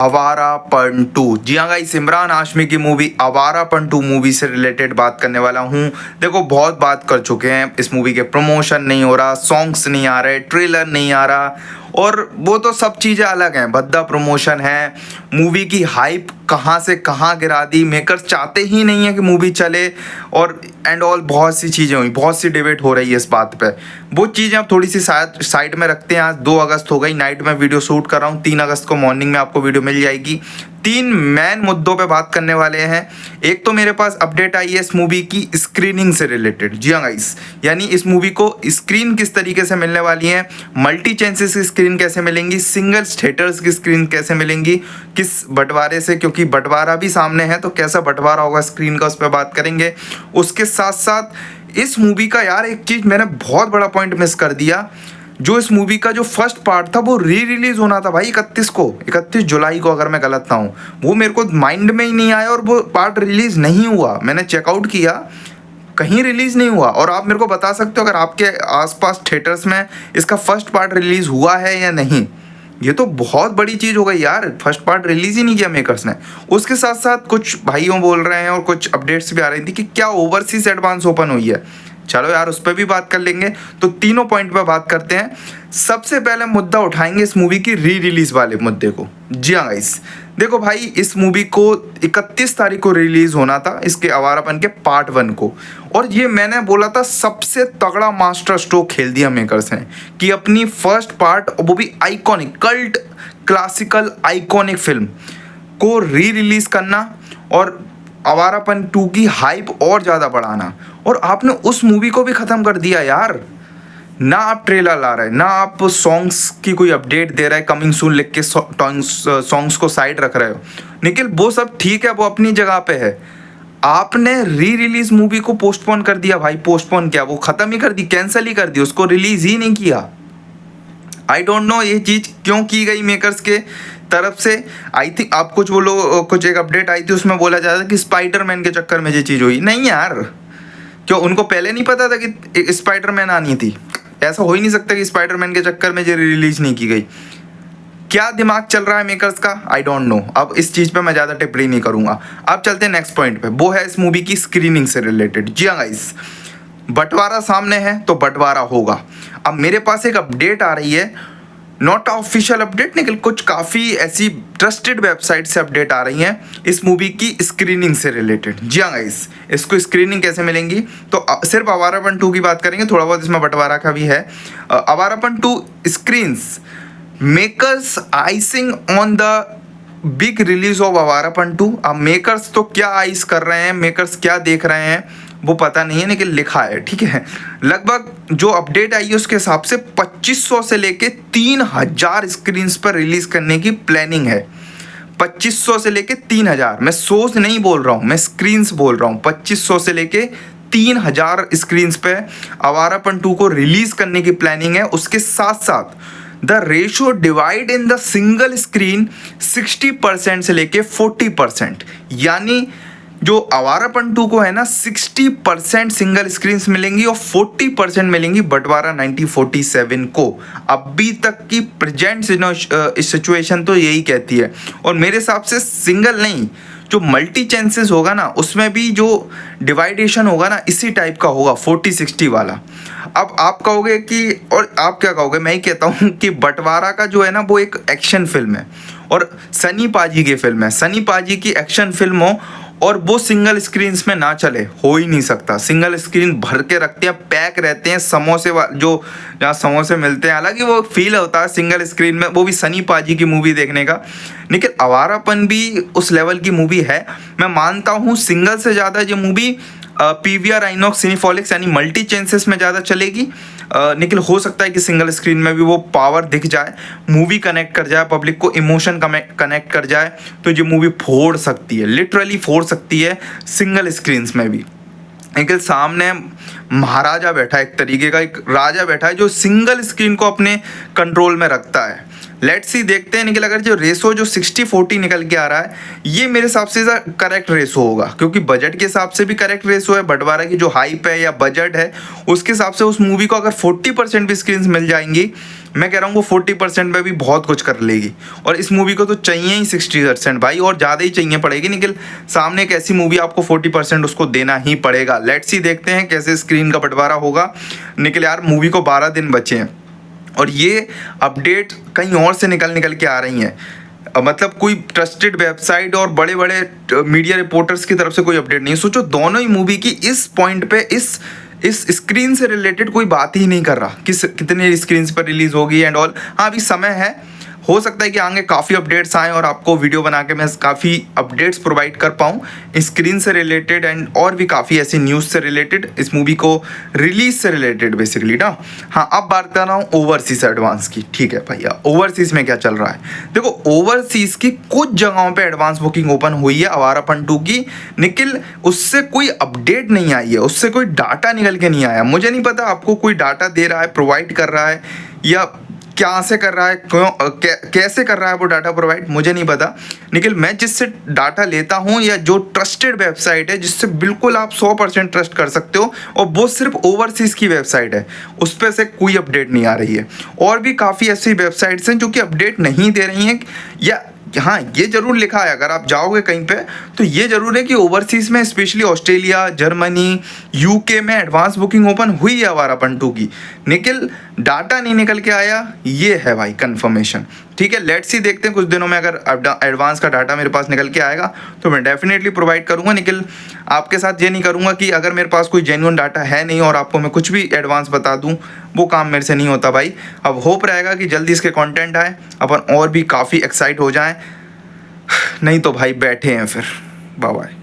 आवारापन 2। जी हाँ गाइस, इमरान हाशमी की movie Awarapan 2 movie से रिलेटेड बात करने वाला हूँ। देखो, बहुत बात कर चुके हैं, इस मूवी के प्रमोशन नहीं हो रहा, सॉन्ग्स नहीं आ रहे, ट्रेलर नहीं आ रहा, और वो तो सब चीज़ें अलग हैं। भद्दा प्रमोशन है, मूवी की हाइप कहाँ से कहाँ गिरा दी, मेकर्स चाहते ही नहीं है कि मूवी चले, और एंड ऑल बहुत सी चीज़ें हुई, बहुत सी डिबेट हो रही है इस बात पे। वो चीज़ें आप थोड़ी सी साइड में रखते हैं। आज 2 अगस्त हो गई, नाइट में वीडियो शूट कर रहा हूँ, 3 अगस्त को मॉर्निंग में आपको वीडियो मिल जाएगी। 3 मेन मुद्दों पे बात करने वाले हैं। एक तो मेरे पास अपडेट आई है इस मूवी की स्क्रीनिंग से रिलेटेड। जी हाँ गाइस, यानी इस मूवी को स्क्रीन किस तरीके से मिलने वाली है, मल्टी चैंसेस की स्क्रीन कैसे मिलेंगी, सिंगल थिएटर्स की स्क्रीन कैसे मिलेंगी, किस बंटवारे से, क्योंकि बंटवारा भी सामने है, तो कैसा बंटवारा होगा स्क्रीन का, उस पर बात करेंगे। उसके साथ साथ इस मूवी का यार एक चीज़ मैंने बहुत बड़ा पॉइंट मिस कर दिया। जो इस मूवी का जो फर्स्ट पार्ट था वो री रिलीज होना था भाई 31 जुलाई को, अगर मैं गलत ना हूँ। वो मेरे को माइंड में ही नहीं आया, और वो पार्ट रिलीज नहीं हुआ। मैंने चेकआउट किया, कहीं रिलीज नहीं हुआ। और आप मेरे को बता सकते हो अगर आपके आसपास थिएटर्स में इसका फर्स्ट पार्ट रिलीज हुआ है या नहीं। ये तो बहुत बड़ी चीज़ हो गई यार, फर्स्ट पार्ट रिलीज ही नहीं किया मेकर्स ने। उसके साथ साथ कुछ भाइयों बोल रहे हैं और कुछ अपडेट्स भी आ रही थी कि क्या ओवरसीज एडवांस ओपन हुई है। चलो यार, उस पर भी बात कर लेंगे। तो तीनों पॉइंट पे बात करते हैं। सबसे पहले मुद्दा उठाएंगे इस मूवी की री रिलीज वाले मुद्दे को। जी हाँ गाइस, देखो भाई, इस मूवी को 31 तारीख को रिलीज होना था, इसके आवारापन के पार्ट 1 को। और ये मैंने बोला था, सबसे तगड़ा मास्टर स्ट्रोक खेल दिया मेकर्स ने कि अपनी फर्स्ट पार्ट, वो भी iconic, cult, classical iconic film को री रिलीज करना और आवारापन 2 की हाइप और ज़्यादा बढ़ाना। और आपने उस मूवी को भी ख़त्म कर दिया यार। ना आप ट्रेलर ला रहे, ना आप सॉन्ग्स की कोई अपडेट दे रहे हैं, कमिंग सून लिख के सॉन्ग्स को साइड रख रहे हो। निखिल, वो सब ठीक है, वो अपनी जगह पे है। आपने री रिलीज मूवी को पोस्टपोन कर दिया भाई। पोस्टपोन क्या, वो ख़त्म ही कर दी, कैंसिल ही कर दी, उसको रिलीज ही नहीं किया। आई डोंट नो ये चीज़ क्यों की गई मेकर्स के तरफ से। आई थिंक आप कुछ बोलो, कुछ एक अपडेट आई थी, उसमें बोला जा रहा था कि स्पाइडरमैन के चक्कर में ये चीज़ हुई। नहीं यार, क्यों उनको पहले नहीं पता था कि स्पाइडरमैन आनी थी? ऐसा हो ही नहीं सकता कि स्पाइडरमैन के चक्कर में ये रिलीज नहीं की गई। क्या दिमाग चल रहा है मेकर्स का, आई डोंट नो। अब इस चीज़ पे मैं ज़्यादा टिप्पणी नहीं करूँगा। अब चलते हैं नेक्स्ट पॉइंट पे, वो है इस मूवी की स्क्रीनिंग से रिलेटेड। जी हाँ गाइस, बंटवारा सामने है तो बंटवारा होगा। अब मेरे पास एक अपडेट आ रही है, नॉट ऑफिशियल अपडेट, लेकिन कुछ काफ़ी ऐसी ट्रस्टेड वेबसाइट से अपडेट आ रही हैं इस मूवी की स्क्रीनिंग से रिलेटेड। जी हाँ गाइस, इसको स्क्रीनिंग कैसे मिलेंगी, तो सिर्फ आवारापन 2 की बात करेंगे, थोड़ा बहुत इसमें बंटवारा का भी है। Awarapan 2 screens makers icing on the big release of Awarapan 2। अब मेकर्स तो क्या आइस कर रहे हैं, मेकर्स क्या देख रहे हैं वो पता नहीं है, लेकिन लिखा है, ठीक है। लगभग जो अपडेट आई है उसके हिसाब से 2500 से लेके 3000 स्क्रीन्स पर रिलीज करने की प्लानिंग है। 2500 से लेके 3000, मैं सोच नहीं बोल रहा हूँ, मैं स्क्रीन्स बोल रहा हूँ। 2500 से लेके 3000 स्क्रीन्स पे आवारापन 2 को रिलीज करने की प्लानिंग है। उसके साथ साथ the ratio divide in the single screen 60% से लेके 40%, यानी जो आवारापन 2 को है ना 60% सिंगल स्क्रीन्स मिलेंगी और 40% मिलेंगी बंटवारा 1947 को। अभी तक की प्रेजेंट सिचुएशन तो यही कहती है। और मेरे हिसाब से सिंगल नहीं, जो मल्टी चांसेस होगा ना, उसमें भी जो डिवाइडेशन होगा ना, इसी टाइप का होगा, 40-60 वाला। अब आप कहोगे कि, और आप क्या कहोगे, मैं ही कहता हूँ कि बंटवारा का जो है ना वो एक एक्शन फिल्म है और सनी पाजी की फिल्म है। सनी पाजी की एक्शन फिल्म हो और वो सिंगल स्क्रीन्स में ना चले, हो ही नहीं सकता। सिंगल स्क्रीन भर के रखते हैं, पैक रहते हैं, समोसे जो जहाँ समोसे मिलते हैं, हालांकि वो फील होता है सिंगल स्क्रीन में, वो भी सनी पाजी की मूवी देखने का। लेकिन आवारापन भी उस लेवल की मूवी है। मैं मानता हूँ सिंगल से ज़्यादा ये मूवी पीवीआर आइनॉक्स सिनेपॉलिक्स यानी मल्टी चैंसेस में ज़्यादा चलेगी। लेकिन हो सकता है कि सिंगल स्क्रीन में भी वो पावर दिख जाए, मूवी कनेक्ट कर जाए, पब्लिक को इमोशन कनेक्ट कर जाए, तो ये मूवी फोड़ सकती है, लिटरली फोड़ सकती है सिंगल स्क्रीन्स में भी। लेकिन सामने महाराजा बैठा है, एक तरीके का एक राजा बैठा है जो सिंगल स्क्रीन को अपने कंट्रोल में रखता है। लेट्स सी देखते हैं। निकल अगर जो रेशो जो 60-40 निकल के आ रहा है, ये मेरे हिसाब से करेक्ट रेशो होगा, क्योंकि बजट के हिसाब से भी करेक्ट रेशो है। बंटवारा की जो हाइप है या बजट है उसके हिसाब से उस मूवी को अगर 40% भी स्क्रीन मिल जाएंगी, मैं कह रहा हूँ वो 40% में भी बहुत कुछ कर लेगी। और इस मूवी को तो चाहिए ही 60% भाई, और ज़्यादा ही चाहिए पड़ेगी। निकल सामने एक ऐसी मूवी आपको 40% उसको देना ही पड़ेगा। लेट्स सी देखते हैं कैसे स्क्रीन का बंटवारा होगा। निकल यार मूवी को 12 दिन बचे हैं और ये अपडेट कहीं और से निकल के आ रही हैं। मतलब कोई ट्रस्टेड वेबसाइट और बड़े बड़े मीडिया रिपोर्टर्स की तरफ से कोई अपडेट नहीं। सोचो दोनों ही मूवी की इस पॉइंट पे इस स्क्रीन से रिलेटेड कोई बात ही नहीं कर रहा कितने स्क्रीन पर रिलीज होगी एंड ऑल। हाँ अभी समय है, हो सकता है कि आगे काफ़ी अपडेट्स आएँ और आपको वीडियो बना के मैं काफ़ी अपडेट्स प्रोवाइड कर पाऊँ स्क्रीन से रिलेटेड एंड और भी काफ़ी ऐसी न्यूज़ से रिलेटेड, इस मूवी को रिलीज से रिलेटेड बेसिकली ना। हाँ अब बात कर रहा हूँ ओवरसीज एडवांस की। ठीक है भैया, ओवरसीज में क्या चल रहा है? देखो ओवरसीज की कुछ जगहों पे एडवांस बुकिंग ओपन हुई है आवारापन 2 की। निखिल उससे कोई अपडेट नहीं आई है, उससे कोई डाटा निकल के नहीं आया। मुझे नहीं पता आपको कोई डाटा दे रहा है, प्रोवाइड कर रहा है या क्या से कर रहा है, कैसे कर रहा है वो डाटा प्रोवाइड, मुझे नहीं पता। लेकिन मैं जिससे डाटा लेता हूँ या जो ट्रस्टेड वेबसाइट है जिससे बिल्कुल आप 100% ट्रस्ट कर सकते हो, और वो सिर्फ ओवरसीज़ की वेबसाइट है, उस पर से कोई अपडेट नहीं आ रही है। और भी काफ़ी ऐसी वेबसाइट्स हैं जो कि अपडेट नहीं दे रही हैं। या हाँ ये जरूर लिखा है, अगर आप जाओगे कहीं पे तो ये जरूर है कि ओवरसीज़ में स्पेशली ऑस्ट्रेलिया, जर्मनी, यूके में एडवांस बुकिंग ओपन हुई है आवारापन 2 की। निकल डाटा नहीं निकल के आया, ये है भाई कंफर्मेशन। ठीक है, लेट्स सी देखते हैं कुछ दिनों में अगर एडवांस का डाटा मेरे पास निकल के आएगा तो मैं डेफिनेटली प्रोवाइड करूँगा। निकल आपके साथ ये नहीं करूँगा कि अगर मेरे पास कोई जेन्युइन डाटा है नहीं और आपको मैं कुछ भी एडवांस बता दूँ, वो काम मेरे से नहीं होता भाई। अब होप रहेगा कि जल्दी इसके कंटेंट आए, अपन और भी काफ़ी एक्साइट हो जाएं। नहीं तो भाई बैठे हैं फिर। Bye bye.